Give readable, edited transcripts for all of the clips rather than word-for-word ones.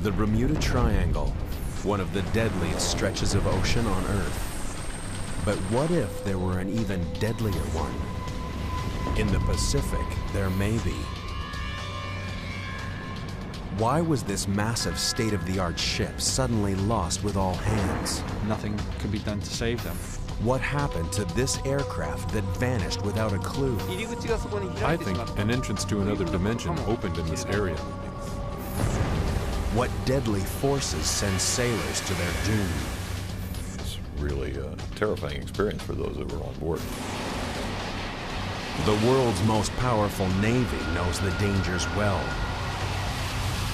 The Bermuda Triangle, one of the deadliest stretches of ocean on Earth. But what if there were an even deadlier one? In the Pacific, there may be. Why was this massive state-of-the-art ship suddenly lost with all hands? Nothing could be done to save them. What happened to this aircraft that vanished without a clue? I think an entrance to another dimension opened in this area. What deadly forces send sailors to their doom? It's really a terrifying experience for those that were on board. The world's most powerful navy knows the dangers well.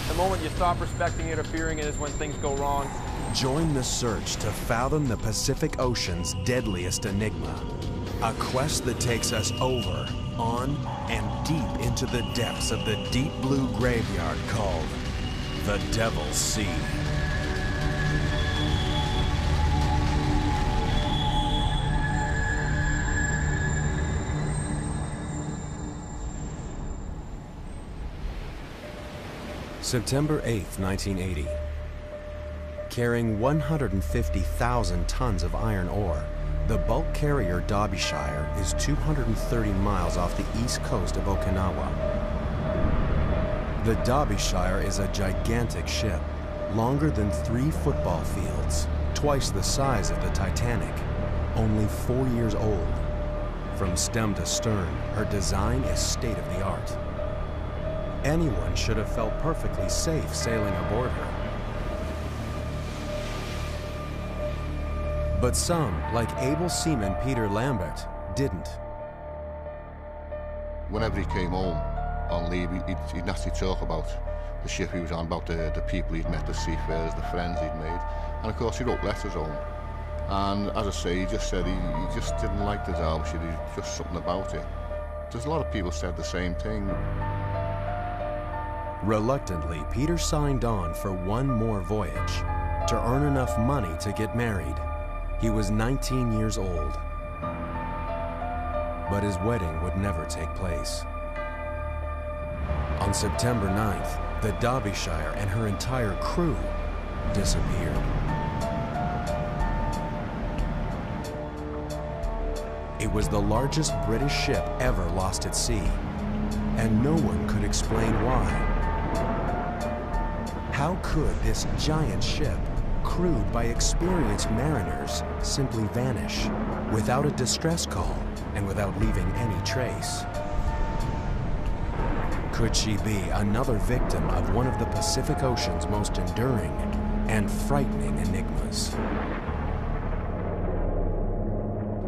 The moment you stop respecting it or fearing it is when things go wrong. Join the search to fathom the Pacific Ocean's deadliest enigma. A quest that takes us over, on, and deep into the depths of the deep blue graveyard called the Devil's Sea. September 8th, 1980. Carrying 150,000 tons of iron ore, the bulk carrier Derbyshire is 230 miles off the east coast of Okinawa. The Derbyshire is a gigantic ship, longer than 3 football fields, twice the size of the Titanic, only 4 years old. From stem to stern, her design is state-of-the-art. Anyone should have felt perfectly safe sailing aboard her. But some, like able seaman Peter Lambert, didn't. Whenever he came home on leave, he'd naturally talk about the ship he was on, about the people he'd met, the seafarers, the friends he'd made. And of course he wrote letters home. And as I say, he just said he just didn't like the Derbyshire, just something about it. There's a lot of people said the same thing. Reluctantly, Peter signed on for one more voyage to earn enough money to get married. He was 19 years old. But his wedding would never take place. On September 9th, the Derbyshire and her entire crew disappeared. It was the largest British ship ever lost at sea, and no one could explain why. How could this giant ship, crewed by experienced mariners, simply vanish without a distress call and without leaving any trace? Could she be another victim of one of the Pacific Ocean's most enduring and frightening enigmas?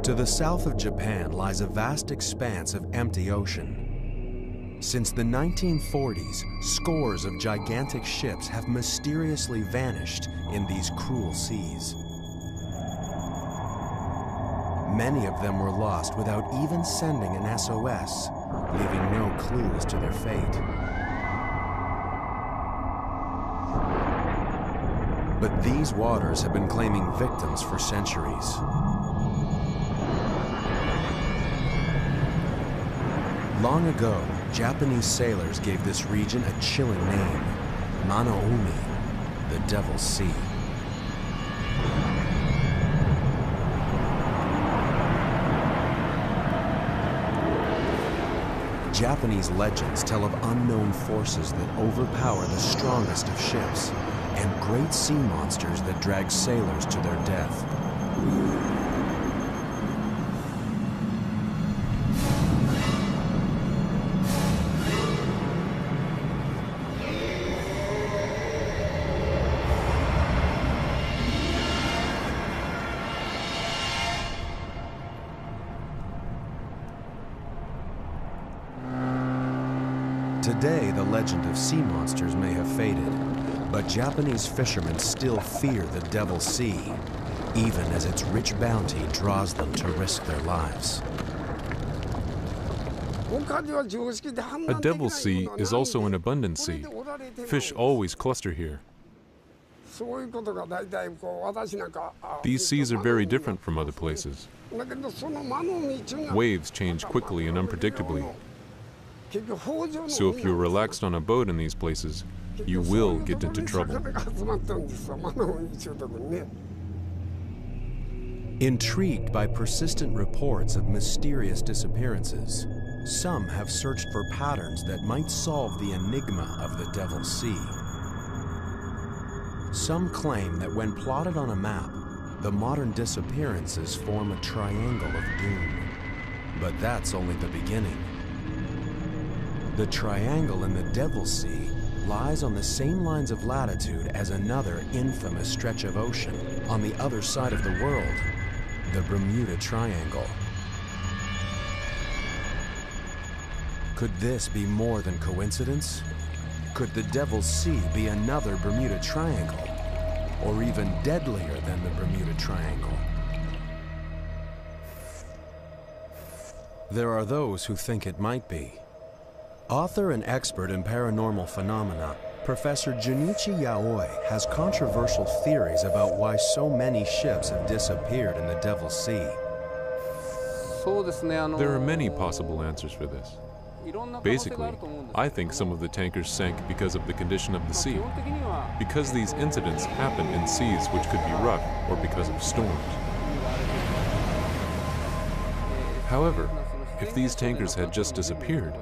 To the south of Japan lies a vast expanse of empty ocean. Since the 1940s, scores of gigantic ships have mysteriously vanished in these cruel seas. Many of them were lost without even sending an SOS, leaving no clue as to their fate. But these waters have been claiming victims for centuries. Long ago, Japanese sailors gave this region a chilling name, Manaumi, the Devil's Sea. Japanese legends tell of unknown forces that overpower the strongest of ships and great sea monsters that drag sailors to their death. Today, the legend of sea monsters may have faded, but Japanese fishermen still fear the Devil's Sea, even as its rich bounty draws them to risk their lives. A Devil's Sea is also an abundant sea. Fish always cluster here. These seas are very different from other places. Waves change quickly and unpredictably. So if you're relaxed on a boat in these places, you will get into trouble. Intrigued by persistent reports of mysterious disappearances, some have searched for patterns that might solve the enigma of the Devil's Sea. Some claim that when plotted on a map, the modern disappearances form a triangle of doom. But that's only the beginning. The triangle in the Devil's Sea lies on the same lines of latitude as another infamous stretch of ocean on the other side of the world, the Bermuda Triangle. Could this be more than coincidence? Could the Devil's Sea be another Bermuda Triangle, or even deadlier than the Bermuda Triangle? There are those who think it might be. Author and expert in paranormal phenomena, Professor Junichi Yaoi has controversial theories about why so many ships have disappeared in the Devil's Sea. There are many possible answers for this. Basically, I think some of the tankers sank because of the condition of the sea, because these incidents happen in seas which could be rough, or because of storms. However, if these tankers had just disappeared,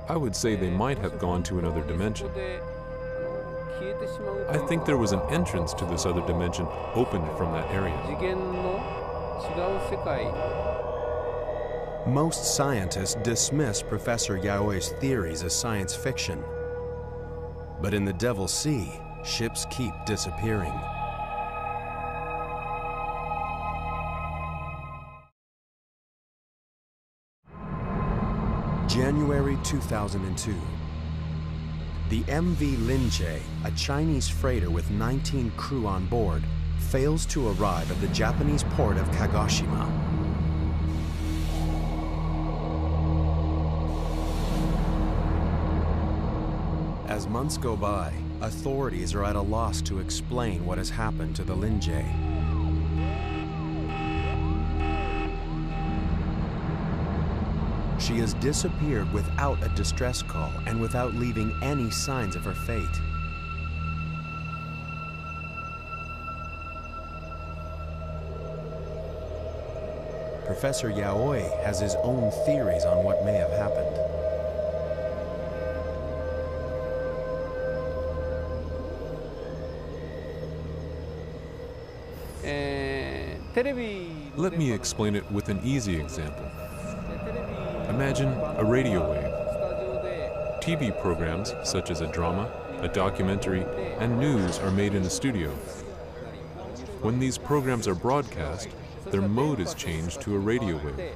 I would say they might have gone to another dimension. I think there was an entrance to this other dimension opened from that area. Most scientists dismiss Professor Yaoi's theories as science fiction. But in the Devil's Sea, ships keep disappearing. January 2002. The MV Linjae, a Chinese freighter with 19 crew on board, fails to arrive at the Japanese port of Kagoshima. As months go by, authorities are at a loss to explain what has happened to the Linjae. She has disappeared without a distress call and without leaving any signs of her fate. Professor Yaoi has his own theories on what may have happened. Let me explain it with an easy example. Imagine a radio wave. TV programs, such as a drama, a documentary, and news are made in a studio. When these programs are broadcast, their mode is changed to a radio wave,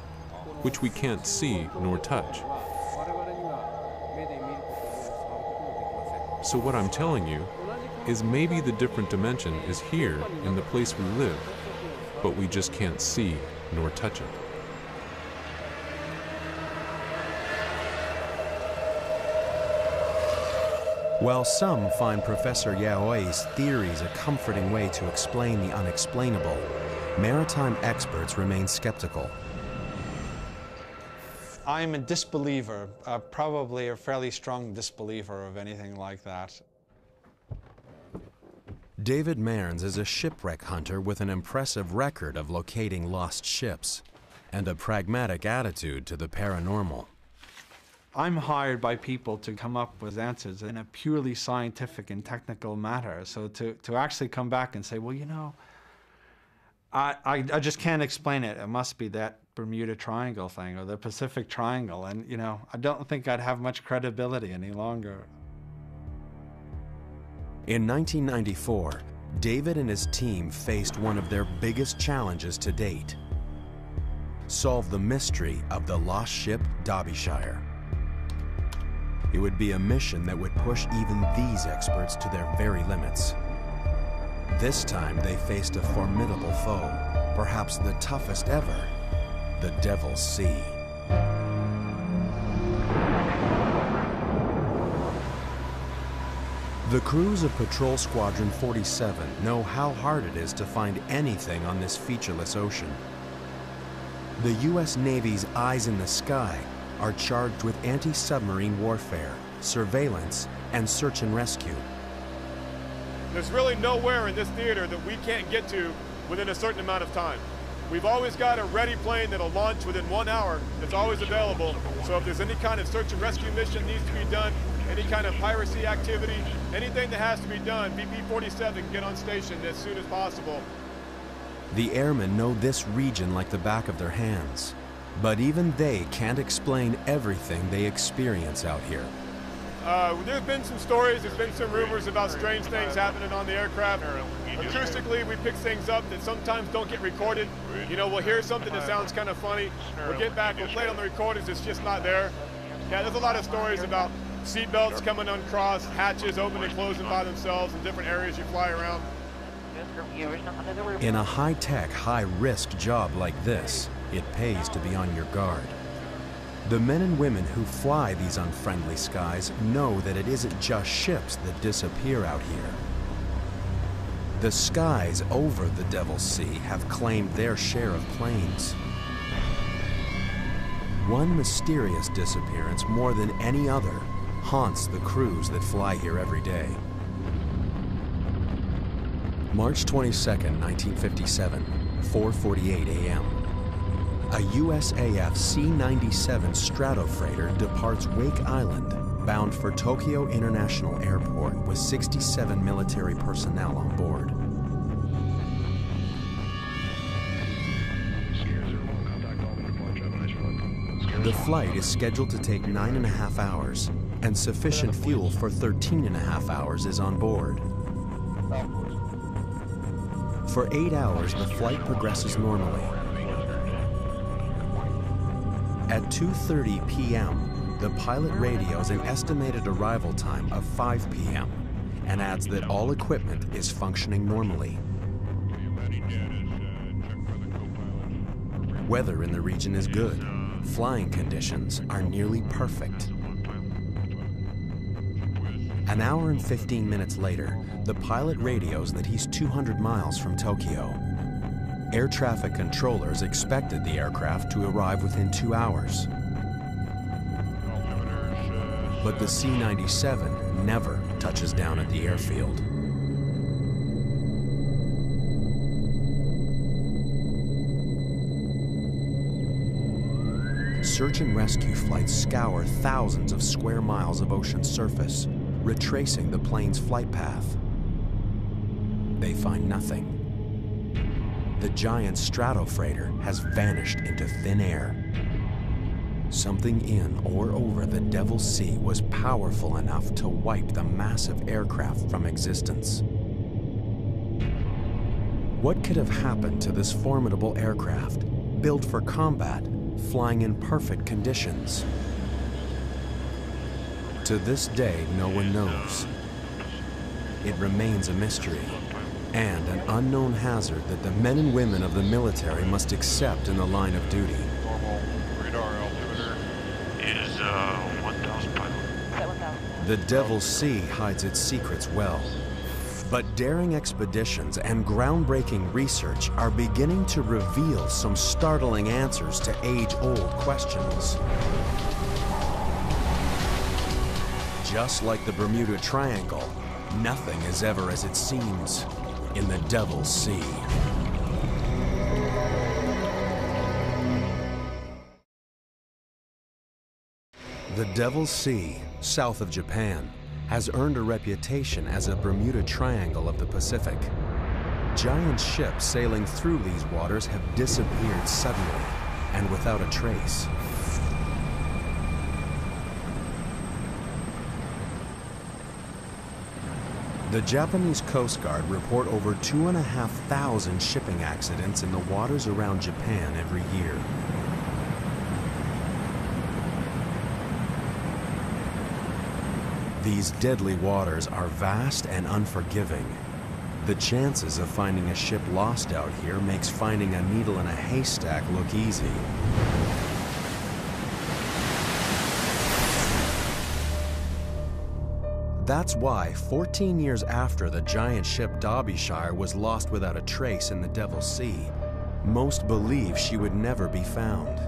which we can't see nor touch. So what I'm telling you is maybe the different dimension is here in the place we live, but we just can't see nor touch it. While some find Professor Yaoi's theories a comforting way to explain the unexplainable, maritime experts remain skeptical. I'm a disbeliever, probably a fairly strong disbeliever of anything like that. David Mearns is a shipwreck hunter with an impressive record of locating lost ships and a pragmatic attitude to the paranormal. I'm hired by people to come up with answers in a purely scientific and technical matter. So to actually come back and say, well, you know, I just can't explain it. It must be that Bermuda Triangle thing or the Pacific Triangle. And, you know, I don't think I'd have much credibility any longer. In 1994, David and his team faced one of their biggest challenges to date: solve the mystery of the lost ship Derbyshire. It would be a mission that would push even these experts to their very limits. This time they faced a formidable foe, perhaps the toughest ever, the Devil's Sea. The crews of Patrol Squadron 47 know how hard it is to find anything on this featureless ocean. The U.S. Navy's eyes in the sky are charged with anti-submarine warfare, surveillance, and search and rescue, There's really nowhere in this theater that we can't get to within a certain amount of time. We've always got a ready plane that'll launch within 1 hour. That's always available. So if there's any kind of search and rescue mission needs to be done, any kind of piracy activity, anything that has to be done, BP-47 can get on station as soon as possible. The airmen know this region like the back of their hands, but even they can't explain everything they experience out here. There's been some stories, there's been some rumors about strange things happening on the aircraft. Acoustically, we pick things up that sometimes don't get recorded. You know, we'll hear something that sounds kind of funny. We'll get back, we'll play it on the recorders, it's just not there. Yeah, there's a lot of stories about seatbelts coming uncrossed, hatches opening and closing by themselves in different areas you fly around. In a high-tech, high-risk job like this, it pays to be on your guard. The men and women who fly these unfriendly skies know that it isn't just ships that disappear out here. The skies over the Devil's Sea have claimed their share of planes. One mysterious disappearance more than any other haunts the crews that fly here every day. March 22nd, 1957, 4:48 a.m. A USAF C-97 Stratofreighter departs Wake Island, bound for Tokyo International Airport with 67 military personnel on board. The flight is scheduled to take 9.5 hours, and sufficient fuel for 13.5 hours is on board. For 8 hours, the flight progresses normally. At 2:30 p.m., the pilot radios an estimated arrival time of 5 p.m. and adds that all equipment is functioning normally. Weather in the region is good. Flying conditions are nearly perfect. An hour and 15 minutes later, the pilot radios that he's 200 miles from Tokyo. Air traffic controllers expected the aircraft to arrive within 2 hours. But the C-97 never touches down at the airfield. Search and rescue flights scour thousands of square miles of ocean surface, retracing the plane's flight path. They find nothing. The giant Stratofreighter has vanished into thin air. Something in or over the Devil's Sea was powerful enough to wipe the massive aircraft from existence. What could have happened to this formidable aircraft, built for combat, flying in perfect conditions? To this day, no one knows. It remains a mystery and an unknown hazard that the men and women of the military must accept in the line of duty. Normal radar altimeter is 1,000 pilot. The Devil's Sea hides its secrets well, but daring expeditions and groundbreaking research are beginning to reveal some startling answers to age-old questions. Just like the Bermuda Triangle, nothing is ever as it seems in the Devil's Sea. The Devil's Sea, south of Japan, has earned a reputation as a Bermuda Triangle of the Pacific. Giant ships sailing through these waters have disappeared suddenly and without a trace. The Japanese Coast Guard report over 2,500 shipping accidents in the waters around Japan every year. These deadly waters are vast and unforgiving. The chances of finding a ship lost out here makes finding a needle in a haystack look easy. That's why, 14 years after the giant ship Derbyshire was lost without a trace in the Devil's Sea, most believe she would never be found.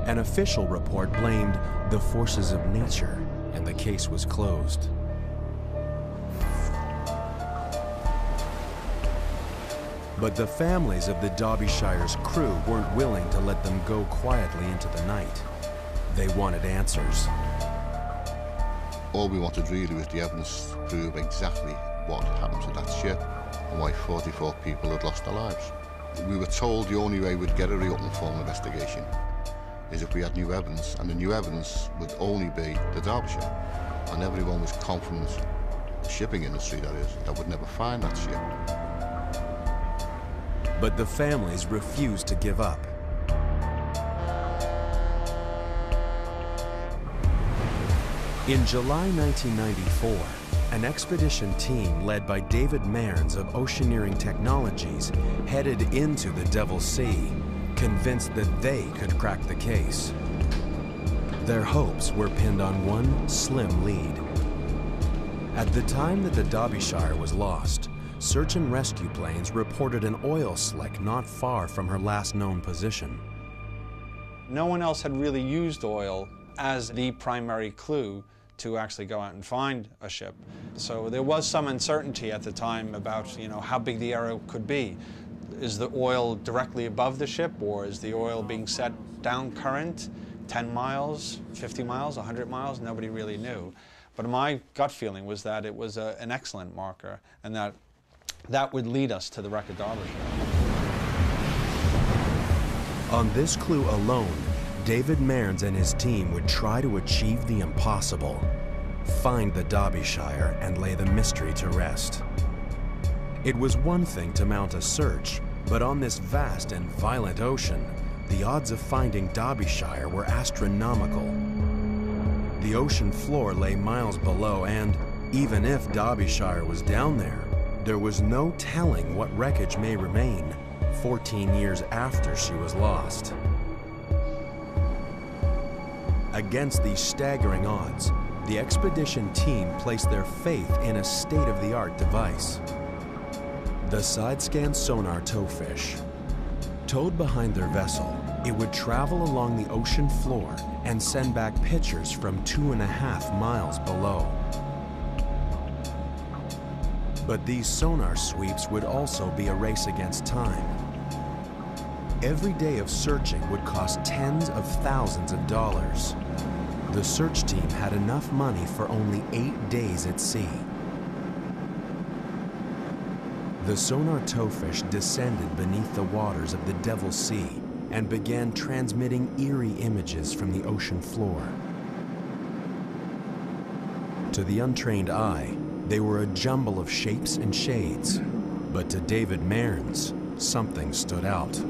An official report blamed the forces of nature, and the case was closed. But the families of the Derbyshire's crew weren't willing to let them go quietly into the night. They wanted answers. All we wanted really was the evidence to prove exactly what happened to that ship and why 44 people had lost their lives. We were told the only way we'd get a reopened formal investigation is if we had new evidence, and the new evidence would only be the Derbyshire. And everyone was confident, the shipping industry that is, that would never find that ship. But the families refused to give up. In July 1994, an expedition team led by David Mearns of Oceaneering Technologies headed into the Devil's Sea, convinced that they could crack the case. Their hopes were pinned on one slim lead. At the time that the Derbyshire was lost, search and rescue planes reported an oil slick not far from her last known position. No one else had really used oil as the primary clue to actually go out and find a ship. So there was some uncertainty at the time about, how big the area could be. Is the oil directly above the ship, or is the oil being set down current, 10 miles, 50 miles, 100 miles? Nobody really knew. But my gut feeling was that it was an excellent marker, and that would lead us to the wreck of Derbyshire. On this clue alone, David Mearns and his team would try to achieve the impossible: find the Derbyshire and lay the mystery to rest. It was one thing to mount a search, but on this vast and violent ocean, the odds of finding Derbyshire were astronomical. The ocean floor lay miles below, and even if Derbyshire was down there was no telling what wreckage may remain 14 years after she was lost. Against these staggering odds, the expedition team placed their faith in a state-of-the-art device: the side-scan sonar towfish. Towed behind their vessel, it would travel along the ocean floor and send back pictures from 2.5 miles below. But these sonar sweeps would also be a race against time. Every day of searching would cost tens of thousands of dollars. The search team had enough money for only 8 days at sea. The sonar towfish descended beneath the waters of the Devil's Sea and began transmitting eerie images from the ocean floor. To the untrained eye, they were a jumble of shapes and shades, but to David Mearns, something stood out.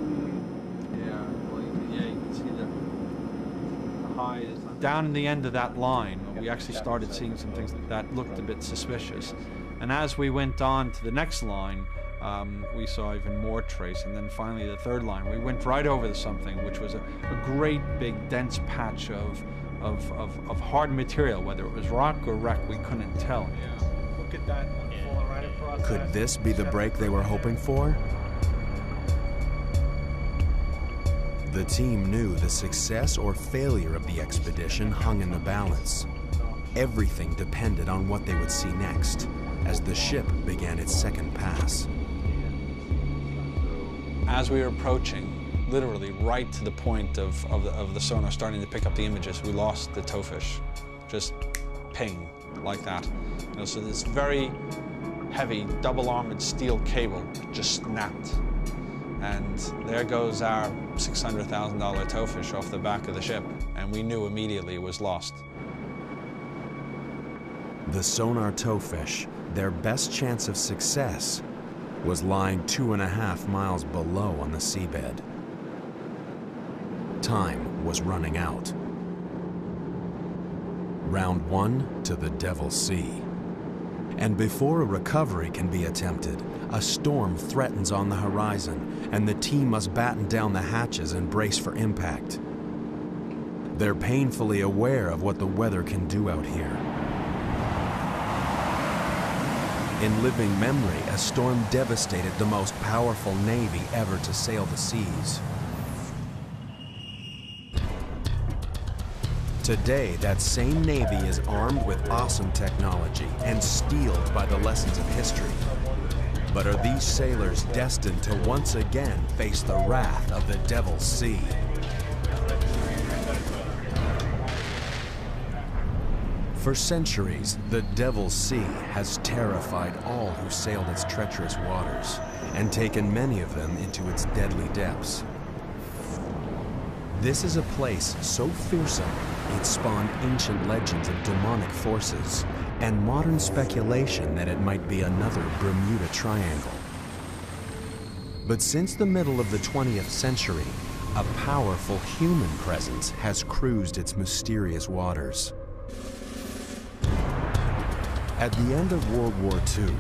Down in the end of that line, we actually started seeing some things that looked a bit suspicious. And as we went on to the next line, we saw even more trace. And then finally the third line, we went right over to something which was a great big dense patch of hard material. Whether it was rock or wreck, we couldn't tell. Look at that one falling right across. Could this be the break they were hoping for? The team knew the success or failure of the expedition hung in the balance. Everything depended on what they would see next, as the ship began its second pass. As we were approaching, literally right to the point of the sonar starting to pick up the images, we lost the towfish. Just ping, like that. So this very heavy, double-armored steel cable just snapped. And there goes our $600,000 towfish off the back of the ship, and we knew immediately it was lost. The sonar towfish, their best chance of success, was lying 2.5 miles below on the seabed. Time was running out. Round 1 to the Devil's Sea. And before a recovery can be attempted, a storm threatens on the horizon, and the team must batten down the hatches and brace for impact. They're painfully aware of what the weather can do out here. In living memory, a storm devastated the most powerful navy ever to sail the seas. Today, that same navy is armed with awesome technology and steeled by the lessons of history. But are these sailors destined to once again face the wrath of the Devil's Sea? For centuries, the Devil's Sea has terrified all who sailed its treacherous waters and taken many of them into its deadly depths. This is a place so fearsome, it spawned ancient legends of demonic forces and modern speculation that it might be another Bermuda Triangle. But since the middle of the 20th century, a powerful human presence has cruised its mysterious waters. At the end of World War II,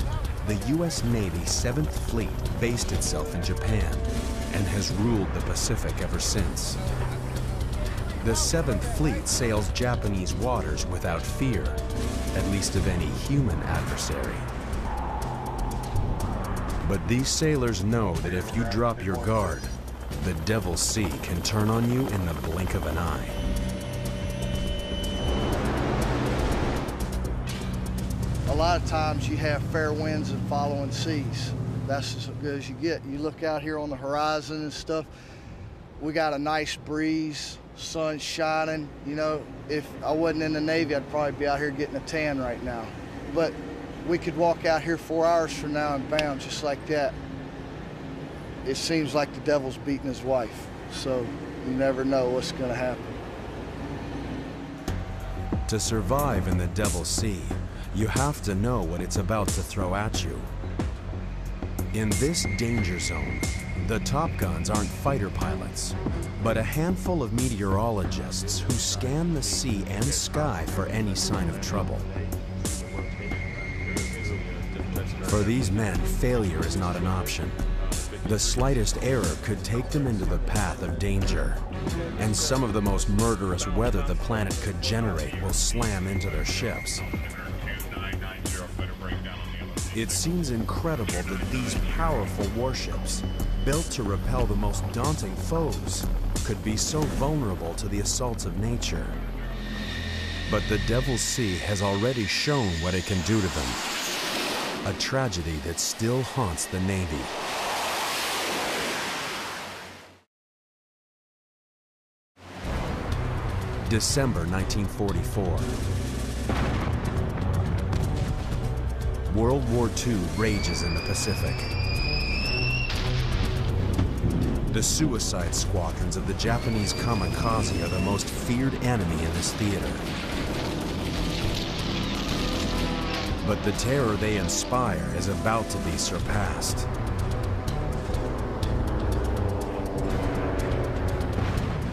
the U.S. Navy 7th Fleet based itself in Japan and has ruled the Pacific ever since. The 7th Fleet sails Japanese waters without fear, at least of any human adversary. But these sailors know that if you drop your guard, the Devil's Sea can turn on you in the blink of an eye. A lot of times you have fair winds and following seas. That's as good as you get. You look out here on the horizon and stuff, we got a nice breeze, sun shining. You know, if I wasn't in the Navy, I'd probably be out here getting a tan right now. But we could walk out here 4 hours from now and bam, just like that. It seems like the devil's beating his wife. So you never know what's gonna happen. To survive in the Devil's Sea, you have to know what it's about to throw at you. In this danger zone, the Top Guns aren't fighter pilots, but a handful of meteorologists who scan the sea and sky for any sign of trouble. For these men, failure is not an option. The slightest error could take them into the path of danger, and some of the most murderous weather the planet could generate will slam into their ships. It seems incredible that these powerful warships, built to repel the most daunting foes, could be so vulnerable to the assaults of nature. But the Devil's Sea has already shown what it can do to them. A tragedy that still haunts the Navy. December 1944. World War II rages in the Pacific. The suicide squadrons of the Japanese kamikaze are the most feared enemy in this theater. But the terror they inspire is about to be surpassed.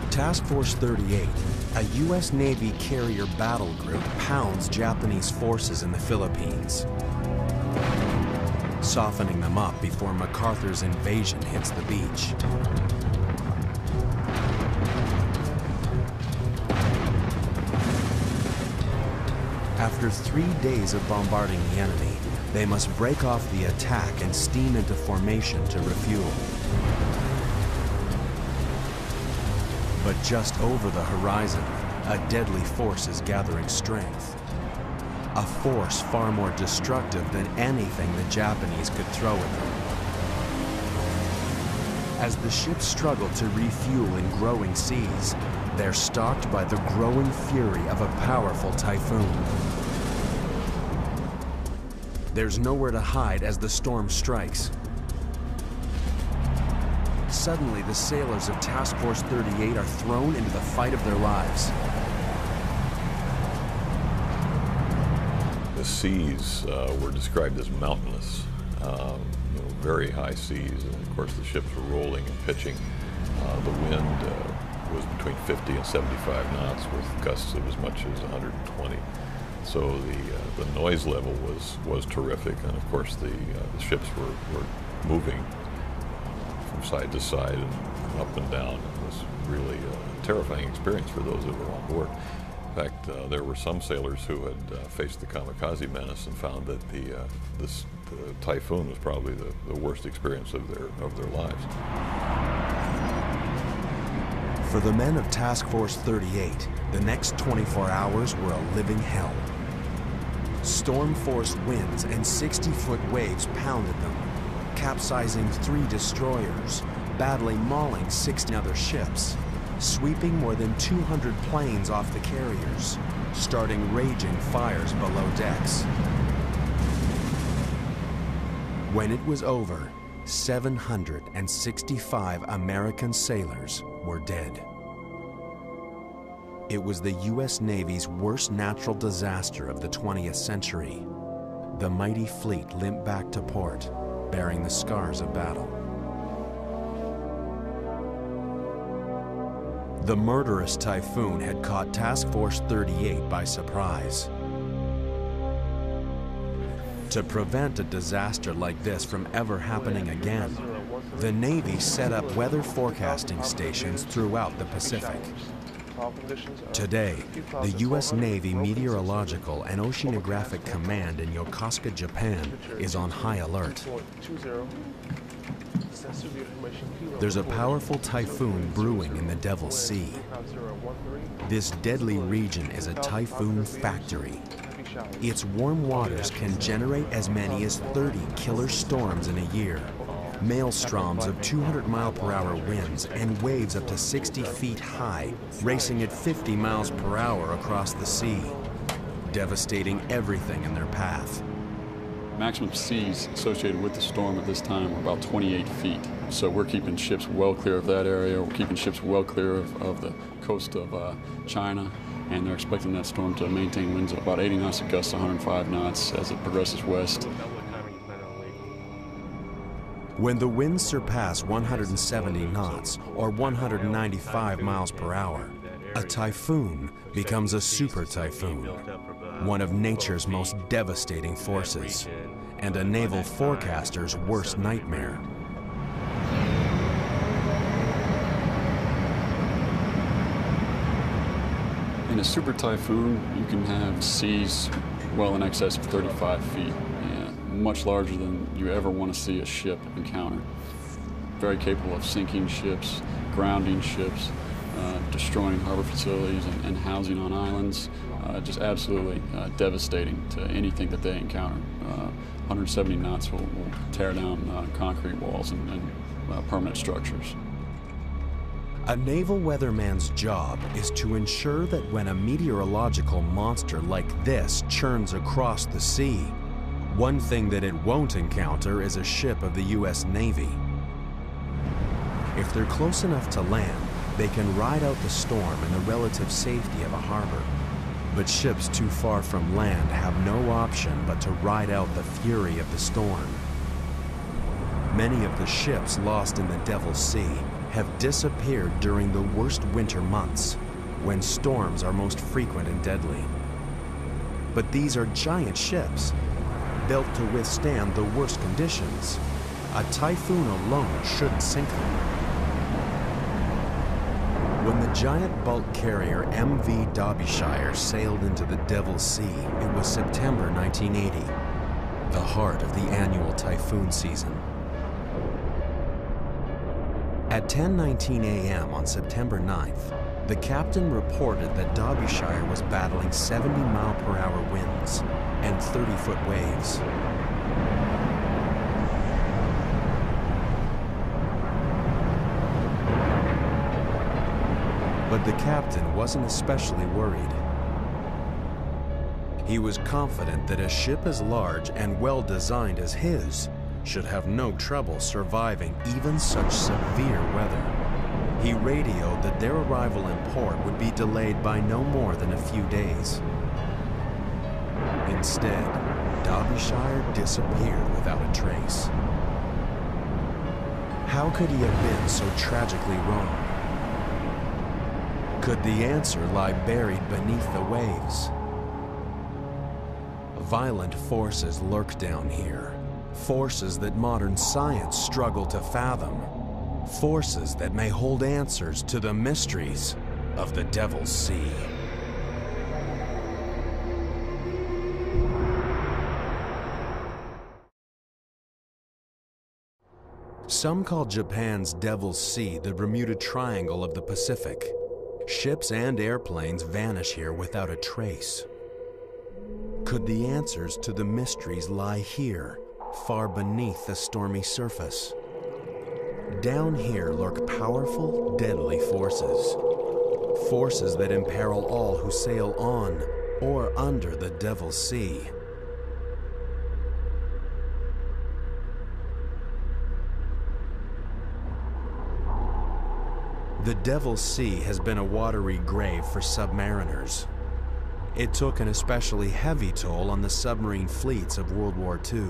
Task Force 38, a U.S. Navy carrier battle group, pounds Japanese forces in the Philippines, softening them up before MacArthur's invasion hits the beach. After 3 days of bombarding the enemy, they must break off the attack and steam into formation to refuel. But just over the horizon, a deadly force is gathering strength. A force far more destructive than anything the Japanese could throw at them. As the ships struggle to refuel in growing seas, they're stalked by the growing fury of a powerful typhoon. There's nowhere to hide as the storm strikes. Suddenly, the sailors of Task Force 38 are thrown into the fight of their lives. The seas were described as mountainous, very high seas, and of course the ships were rolling and pitching. The wind was between 50 and 75 knots with gusts of as much as 120. So the noise level was terrific, and of course the ships were moving from side to side and up and down. It was really a terrifying experience for those that were on board. In fact, there were some sailors who had faced the kamikaze menace and found that the typhoon was probably the worst experience of their lives. For the men of Task Force 38, the next 24 hours were a living hell. Storm-force winds and 60-foot waves pounded them, capsizing 3 destroyers, badly mauling 6 other ships, sweeping more than 200 planes off the carriers, starting raging fires below decks. When it was over, 765 American sailors were dead. It was the U.S. Navy's worst natural disaster of the 20th century. The mighty fleet limped back to port, bearing the scars of battle. The murderous typhoon had caught Task Force 38 by surprise. To prevent a disaster like this from ever happening again, the Navy set up weather forecasting stations throughout the Pacific. Today, the U.S. Navy Meteorological and Oceanographic Command in Yokosuka, Japan, is on high alert. There's a powerful typhoon brewing in the Devil's Sea. This deadly region is a typhoon factory. Its warm waters can generate as many as 30 killer storms in a year, maelstroms of 200-mile-per-hour winds and waves up to 60 feet high, racing at 50 miles per hour across the sea, devastating everything in their path. Maximum seas associated with the storm at this time were about 28 feet. So we're keeping ships well clear of that area. We're keeping ships well clear of the coast of China, and they're expecting that storm to maintain winds of about 80 knots of gusts, 105 knots as it progresses west. When the winds surpass 170 knots, or 195 miles per hour, a typhoon becomes a super typhoon, one of nature's most devastating forces, and a naval forecaster's worst nightmare. In a super typhoon, you can have seas well in excess of 35 feet. Much larger than you ever want to see a ship encounter. Very capable of sinking ships, grounding ships, destroying harbor facilities and housing on islands. Just absolutely devastating to anything that they encounter. 170 knots will tear down concrete walls and permanent structures. A naval weatherman's job is to ensure that when a meteorological monster like this churns across the sea, one thing that it won't encounter is a ship of the U.S. Navy. If they're close enough to land, they can ride out the storm in the relative safety of a harbor. But ships too far from land have no option but to ride out the fury of the storm. Many of the ships lost in the Devil's Sea have disappeared during the worst winter months, when storms are most frequent and deadly. But these are giant ships, built to withstand the worst conditions. A typhoon alone shouldn't sink them. When the giant bulk carrier MV Derbyshire sailed into the Devil's Sea, it was September 1980, the heart of the annual typhoon season. At 10:19 a.m. on September 9th, the captain reported that Derbyshire was battling 70-mile-per-hour winds and 30-foot waves. But the captain wasn't especially worried. He was confident that a ship as large and well-designed as his should have no trouble surviving even such severe weather. He radioed that their arrival in port would be delayed by no more than a few days. Instead, Derbyshire disappeared without a trace. How could he have been so tragically wrong? Could the answer lie buried beneath the waves? Violent forces lurk down here. Forces that modern science struggle to fathom. Forces that may hold answers to the mysteries of the Devil's Sea. Some call Japan's Devil's Sea the Bermuda Triangle of the Pacific. Ships and airplanes vanish here without a trace. Could the answers to the mysteries lie here, far beneath the stormy surface. Down here lurk powerful, deadly forces. Forces that imperil all who sail on or under the Devil's Sea. The Devil's Sea has been a watery grave for submariners. It took an especially heavy toll on the submarine fleets of World War II.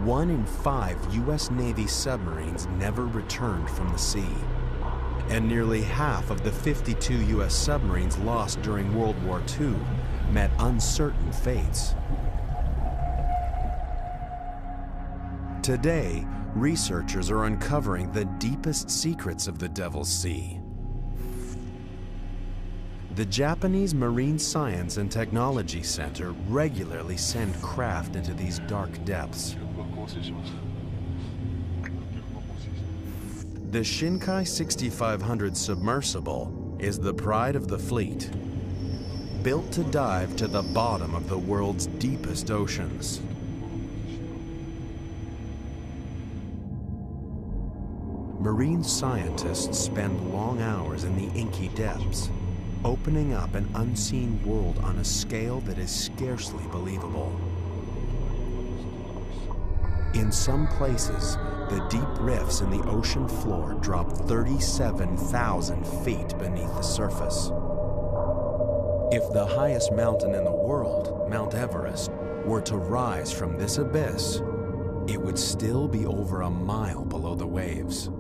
1 in 5 U.S. Navy submarines never returned from the sea, and nearly half of the 52 U.S. submarines lost during World War II met uncertain fates. Today, researchers are uncovering the deepest secrets of the Devil's Sea. The Japanese Marine Science and Technology Center regularly send craft into these dark depths. The Shinkai 6500 submersible is the pride of the fleet, built to dive to the bottom of the world's deepest oceans. Marine scientists spend long hours in the inky depths, opening up an unseen world on a scale that is scarcely believable. In some places, the deep rifts in the ocean floor drop 37,000 feet beneath the surface. If the highest mountain in the world, Mount Everest, were to rise from this abyss, it would still be over a mile below the waves.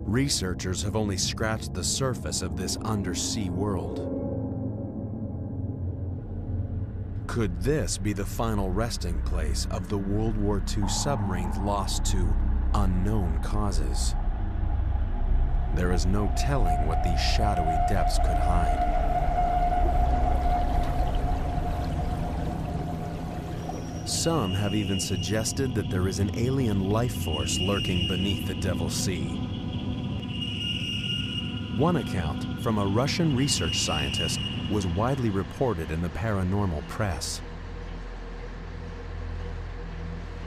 Researchers have only scratched the surface of this undersea world. Could this be the final resting place of the World War II submarines lost to unknown causes? There is no telling what these shadowy depths could hide. Some have even suggested that there is an alien life force lurking beneath the Devil's Sea. One account from a Russian research scientist was widely reported in the paranormal press.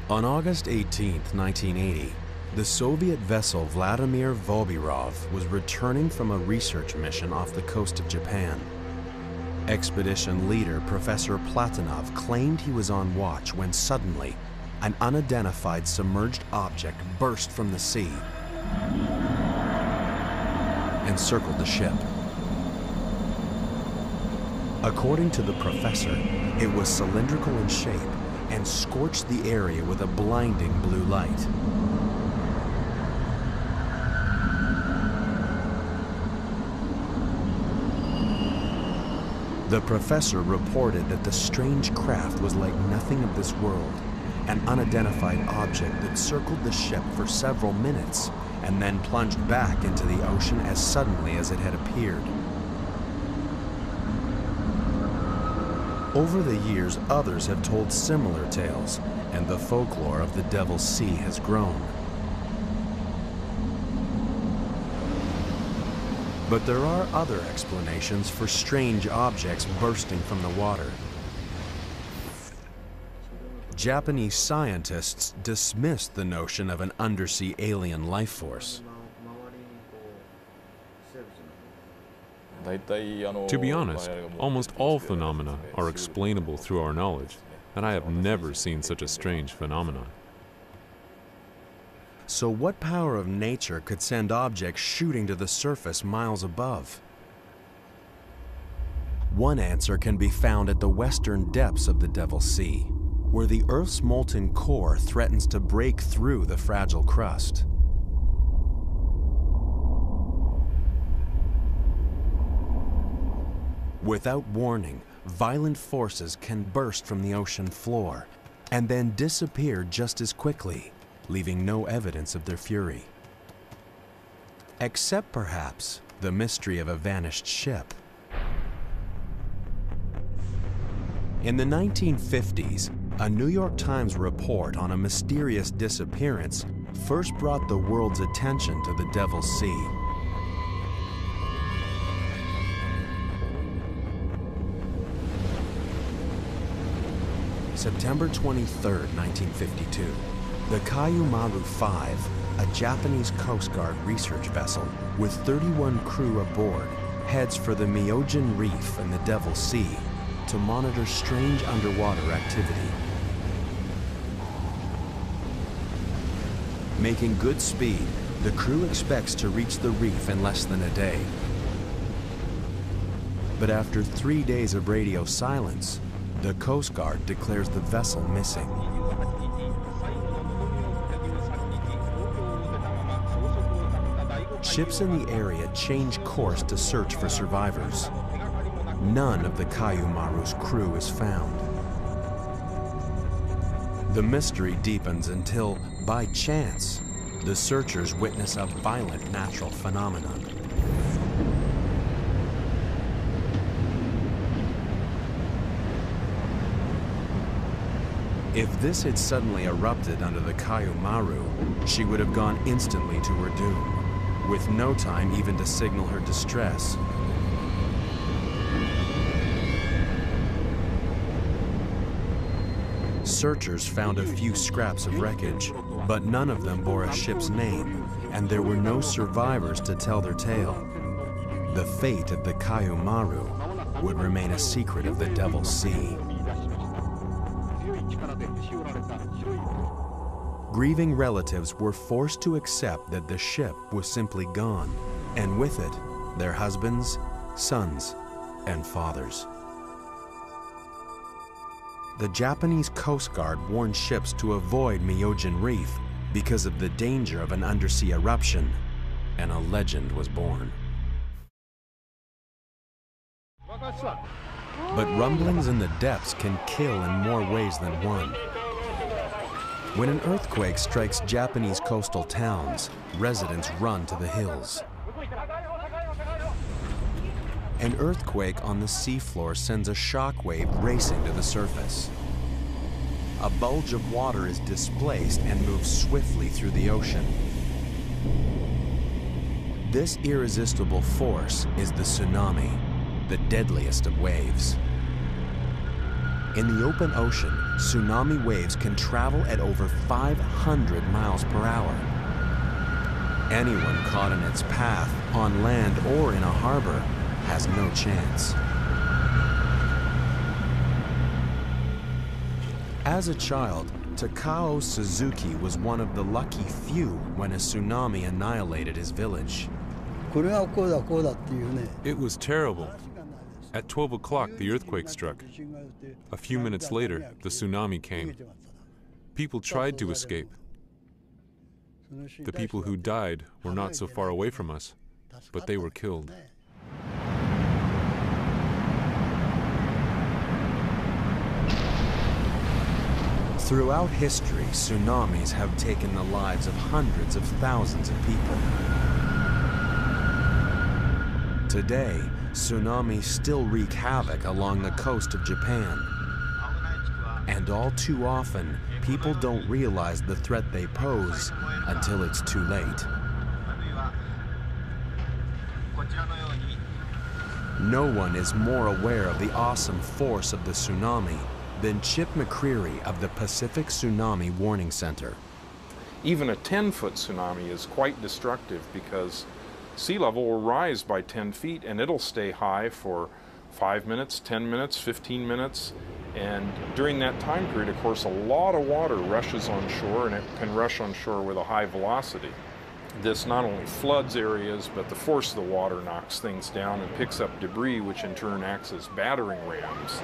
On August 18, 1980, the Soviet vessel Vladimir Vobirov was returning from a research mission off the coast of Japan. Expedition leader Professor Platonov claimed he was on watch when suddenly an unidentified submerged object burst from the sea and circled the ship. According to the professor, it was cylindrical in shape and scorched the area with a blinding blue light. The professor reported that the strange craft was like nothing of this world, an unidentified object that circled the ship for several minutes and then plunged back into the ocean as suddenly as it had appeared. Over the years, others have told similar tales, and the folklore of the Devil's Sea has grown. But there are other explanations for strange objects bursting from the water. Japanese scientists dismissed the notion of an undersea alien life force. To be honest, almost all phenomena are explainable through our knowledge, and I have never seen such a strange phenomenon. So what power of nature could send objects shooting to the surface miles above? One answer can be found at the western depths of the Devil's Sea, where the Earth's molten core threatens to break through the fragile crust. Without warning, violent forces can burst from the ocean floor and then disappear just as quickly, leaving no evidence of their fury. Except perhaps the mystery of a vanished ship. In the 1950s, a New York Times report on a mysterious disappearance first brought the world's attention to the Devil's Sea. September 23, 1952, the Kayumaru 5, a Japanese Coast Guard research vessel with 31 crew aboard, heads for the Myojin Reef in the Devil's Sea to monitor strange underwater activity. Making good speed, the crew expects to reach the reef in less than a day. But after 3 days of radio silence, the Coast Guard declares the vessel missing. Ships in the area change course to search for survivors. None of the Kayumaru's crew is found. The mystery deepens until, by chance, the searchers witness a violent natural phenomenon. If this had suddenly erupted under the Kayumaru, she would have gone instantly to her doom, with no time even to signal her distress. Searchers found a few scraps of wreckage, but none of them bore a ship's name, and there were no survivors to tell their tale. The fate of the Kayumaru would remain a secret of the Devil's Sea. Grieving relatives were forced to accept that the ship was simply gone, and with it, their husbands, sons, and fathers. The Japanese Coast Guard warned ships to avoid Myojin Reef because of the danger of an undersea eruption, and a legend was born. But rumblings in the depths can kill in more ways than one. When an earthquake strikes Japanese coastal towns, residents run to the hills. An earthquake on the seafloor sends a shockwave racing to the surface. A bulge of water is displaced and moves swiftly through the ocean. This irresistible force is the tsunami, the deadliest of waves. In the open ocean, tsunami waves can travel at over 500 miles per hour. Anyone caught in its path, on land or in a harbor, has no chance. As a child, Takao Suzuki was one of the lucky few when a tsunami annihilated his village. It was terrible. At 12 o'clock, the earthquake struck. A few minutes later, the tsunami came. People tried to escape. The people who died were not so far away from us, but they were killed. Throughout history, tsunamis have taken the lives of hundreds of thousands of people. Today, tsunamis still wreak havoc along the coast of Japan. And all too often, people don't realize the threat they pose until it's too late. No one is more aware of the awesome force of the tsunami than Chip McCreary of the Pacific Tsunami Warning Center. Even a 10-foot tsunami is quite destructive because sea level will rise by 10 feet and it'll stay high for 5 minutes, 10 minutes, 15 minutes. And during that time period, of course, a lot of water rushes on shore, and it can rush on shore with a high velocity. This not only floods areas, but the force of the water knocks things down and picks up debris, which in turn acts as battering rams.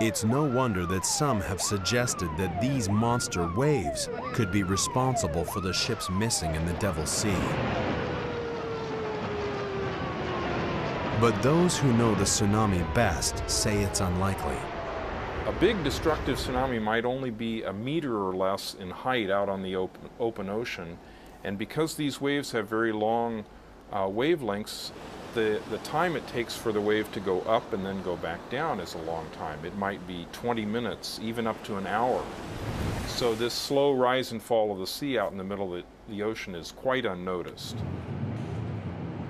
It's no wonder that some have suggested that these monster waves could be responsible for the ships missing in the Devil's Sea. But those who know the tsunami best say it's unlikely. A big destructive tsunami might only be a meter or less in height out on the open ocean, and because these waves have very long wavelengths, the time it takes for the wave to go up and then go back down is a long time. It might be 20 minutes, even up to an hour. So this slow rise and fall of the sea out in the middle of the ocean is quite unnoticed.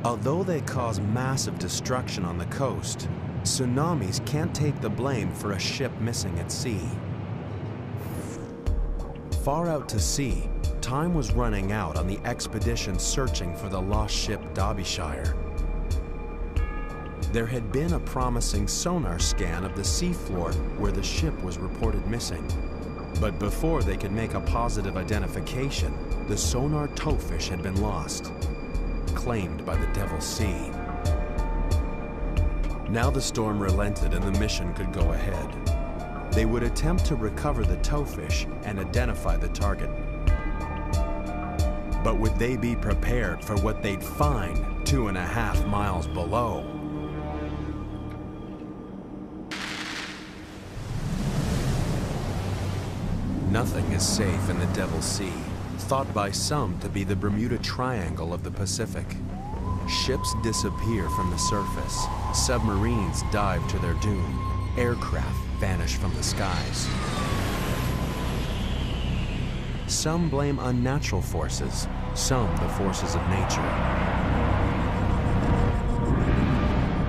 Although they cause massive destruction on the coast, Tsunamis can't take the blame for a ship missing at sea. Far out to sea, time was running out on the expedition searching for the lost ship Derbyshire. There had been a promising sonar scan of the seafloor where the ship was reported missing. But before they could make a positive identification, the sonar towfish had been lost, claimed by the Devil's Sea. Now the storm relented and the mission could go ahead. They would attempt to recover the towfish and identify the target. But would they be prepared for what they'd find 2.5 miles below? Nothing is safe in the Devil's Sea, thought by some to be the Bermuda Triangle of the Pacific. Ships disappear from the surface, submarines dive to their doom, aircraft vanish from the skies. Some blame unnatural forces, some the forces of nature.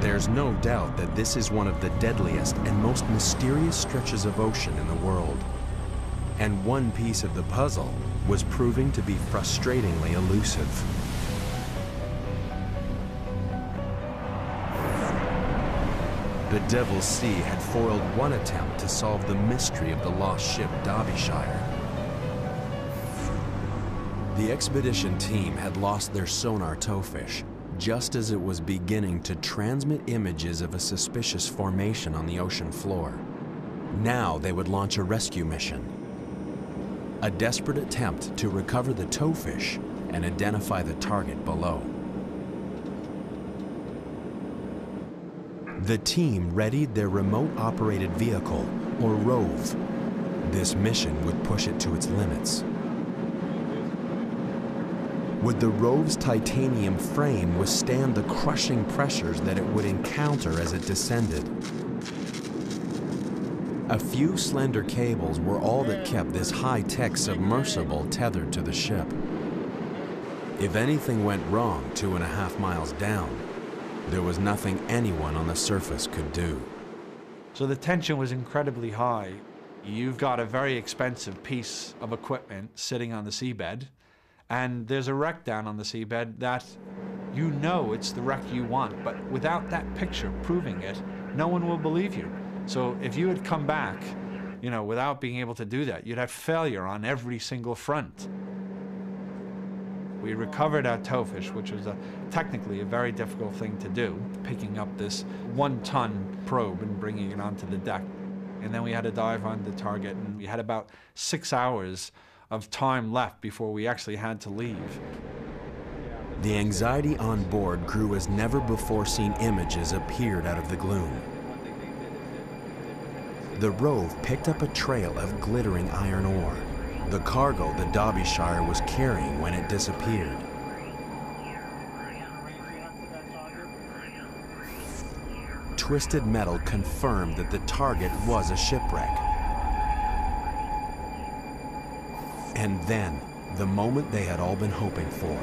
There's no doubt that this is one of the deadliest and most mysterious stretches of ocean in the world. And one piece of the puzzle was proving to be frustratingly elusive. The Devil's Sea had foiled one attempt to solve the mystery of the lost ship Derbyshire. The expedition team had lost their sonar towfish just as it was beginning to transmit images of a suspicious formation on the ocean floor. Now they would launch a rescue mission. A desperate attempt to recover the towfish and identify the target below. The team readied their remote-operated vehicle, or ROVE. This mission would push it to its limits. Would the ROVE's titanium frame withstand the crushing pressures that it would encounter as it descended? A few slender cables were all that kept this high-tech submersible tethered to the ship. If anything went wrong 2.5 miles down, there was nothing anyone on the surface could do. So the tension was incredibly high. You've got a very expensive piece of equipment sitting on the seabed, and there's a wreck down on the seabed that you know it's the wreck you want, but without that picture proving it, no one will believe you. So if you had come back, you know, without being able to do that, you'd have failure on every single front. We recovered our towfish, which was technically a very difficult thing to do, picking up this 1-ton probe and bringing it onto the deck. And then we had to dive on the target, and we had about 6 hours of time left before we actually had to leave. The anxiety on board grew as never before seen images appeared out of the gloom. The ROVE picked up a trail of glittering iron ore, the cargo the Derbyshire was carrying when it disappeared. Twisted metal confirmed that the target was a shipwreck. And then, the moment they had all been hoping for.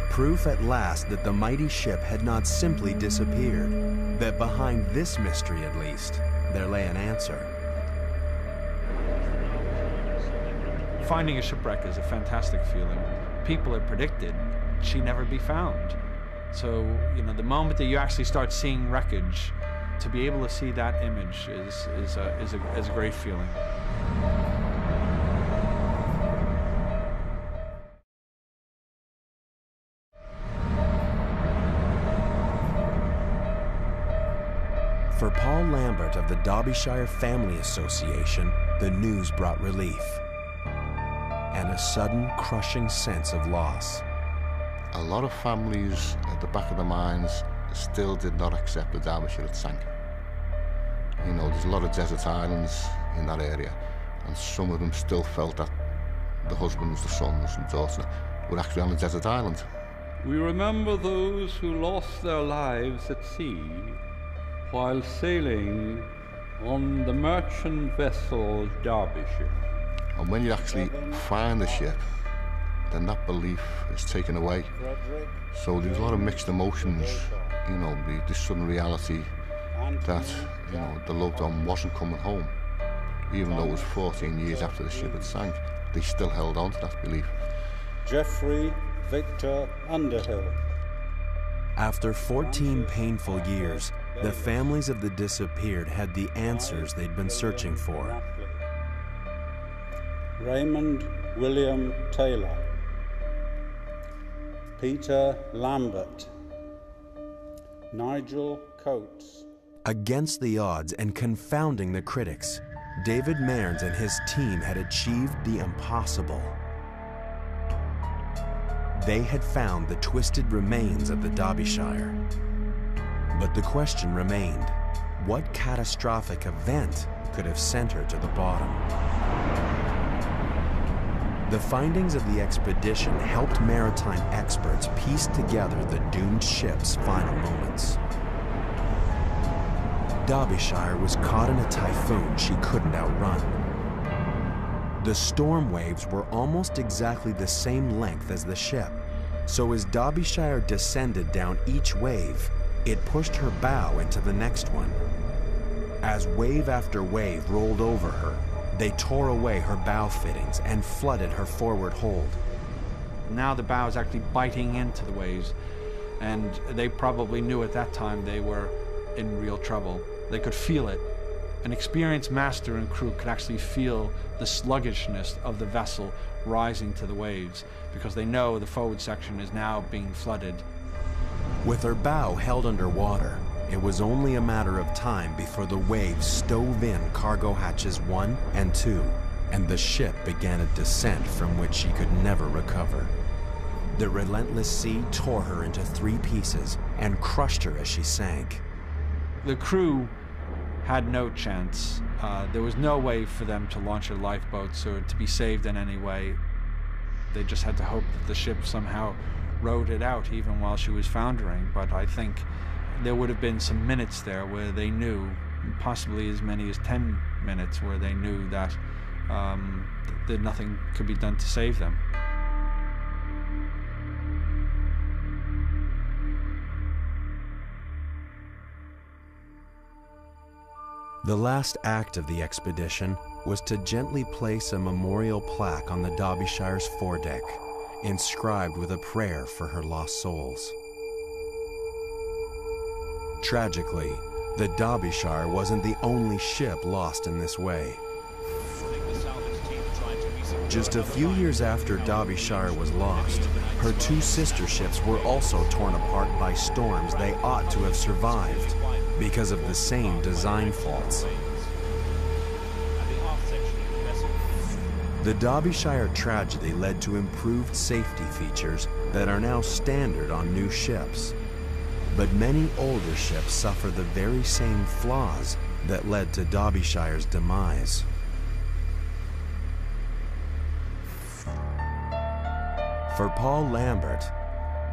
Proof at last that the mighty ship had not simply disappeared, that behind this mystery at least, there lay an answer. Finding a shipwreck is a fantastic feeling. People had predicted she'd never be found. So, you know, the moment that you actually start seeing wreckage, to be able to see that image is a great feeling. For Paul Lambert of the Derbyshire Family Association, the news brought relief and a sudden crushing sense of loss. A lot of families at the back of their minds still did not accept the Derbyshire had sank. You know, there's a lot of desert islands in that area, and some of them still felt that the husbands, the sons and daughters were actually on a desert island. We remember those who lost their lives at sea while sailing on the merchant vessel Derbyshire. And when you actually find the ship, then that belief is taken away. So there's a lot of mixed emotions, you know, the sudden reality that, you know, the loved one wasn't coming home. Even though it was 14 years after the ship had sank, they still held on to that belief. Jeffrey Victor Underhill. After 14 painful years, the families of the disappeared had the answers they'd been searching for. Raymond William Taylor. Peter Lambert. Nigel Coates. Against the odds and confounding the critics, David Mearns and his team had achieved the impossible. They had found the twisted remains of the Derbyshire. But the question remained, what catastrophic event could have sent her to the bottom? The findings of the expedition helped maritime experts piece together the doomed ship's final moments. Derbyshire was caught in a typhoon she couldn't outrun. The storm waves were almost exactly the same length as the ship, so as Derbyshire descended down each wave, it pushed her bow into the next one. As wave after wave rolled over her, they tore away her bow fittings and flooded her forward hold. Now the bow is actually biting into the waves, and they probably knew at that time they were in real trouble. They could feel it. An experienced master and crew could actually feel the sluggishness of the vessel rising to the waves, because they know the forward section is now being flooded. With her bow held underwater, it was only a matter of time before the waves stove in cargo hatches 1 and 2, and the ship began a descent from which she could never recover. The relentless sea tore her into 3 pieces and crushed her as she sank. The crew had no chance. There was no way for them to launch their lifeboats or to be saved in any way. They just had to hope that the ship somehow rode it out even while she was foundering. But I think there would have been some minutes there where they knew, possibly as many as 10 minutes, where they knew that that nothing could be done to save them. The last act of the expedition was to gently place a memorial plaque on the Derbyshire's foredeck, inscribed with a prayer for her lost souls. Tragically, the Derbyshire wasn't the only ship lost in this way. Just a few years after Derbyshire was lost, her 2 sister ships were also torn apart by storms they ought to have survived, because of the same design faults. The Derbyshire tragedy led to improved safety features that are now standard on new ships. But many older ships suffer the very same flaws that led to Derbyshire's demise. For Paul Lambert,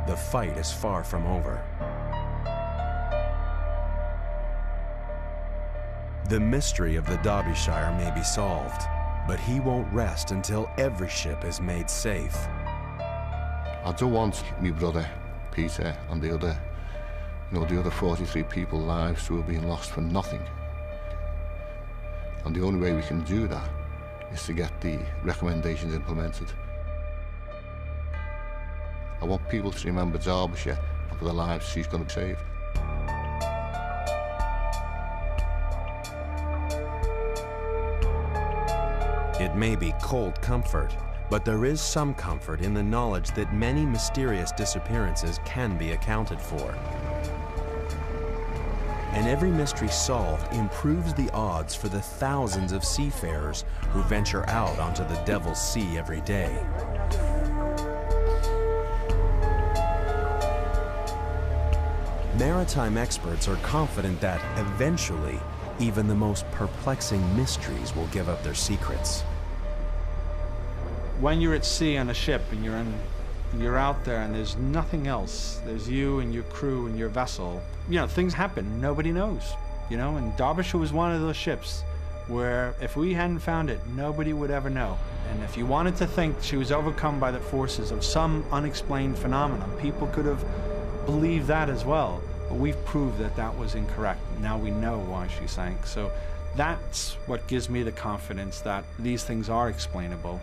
the fight is far from over. The mystery of the Derbyshire may be solved, but he won't rest until every ship is made safe. I don't want my brother, Peter, and the other 43 people's lives to have been lost for nothing. And the only way we can do that is to get the recommendations implemented. I want people to remember Derbyshire and for the lives she's going to save. It may be cold comfort, but there is some comfort in the knowledge that many mysterious disappearances can be accounted for. And every mystery solved improves the odds for the thousands of seafarers who venture out onto the Devil's Sea every day. Maritime experts are confident that, eventually, even the most perplexing mysteries will give up their secrets. When you're at sea on a ship and you're out there and there's nothing else, there's you and your crew and your vessel, things happen, nobody knows. you know, and Derbyshire was one of those ships where if we hadn't found it, nobody would ever know. And if you wanted to think she was overcome by the forces of some unexplained phenomenon, people could have believed that as well. But we've proved that that was incorrect. Now we know why she sank. So that's what gives me the confidence that these things are explainable.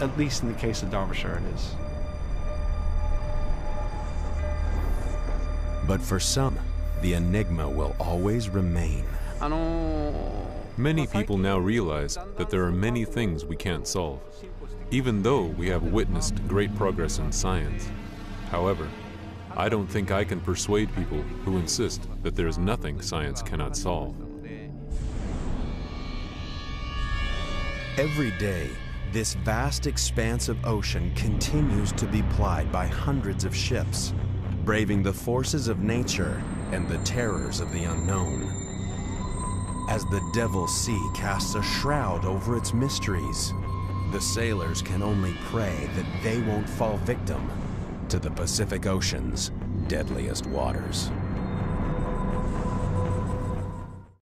At least in the case of Derbyshire, it is. But for some, the enigma will always remain. Many people now realize that there are many things we can't solve, even though we have witnessed great progress in science. However, I don't think I can persuade people who insist that there is nothing science cannot solve. Every day, this vast expanse of ocean continues to be plied by hundreds of ships, braving the forces of nature and the terrors of the unknown. As the Devil's Sea casts a shroud over its mysteries, the sailors can only pray that they won't fall victim to the Pacific Ocean's deadliest waters.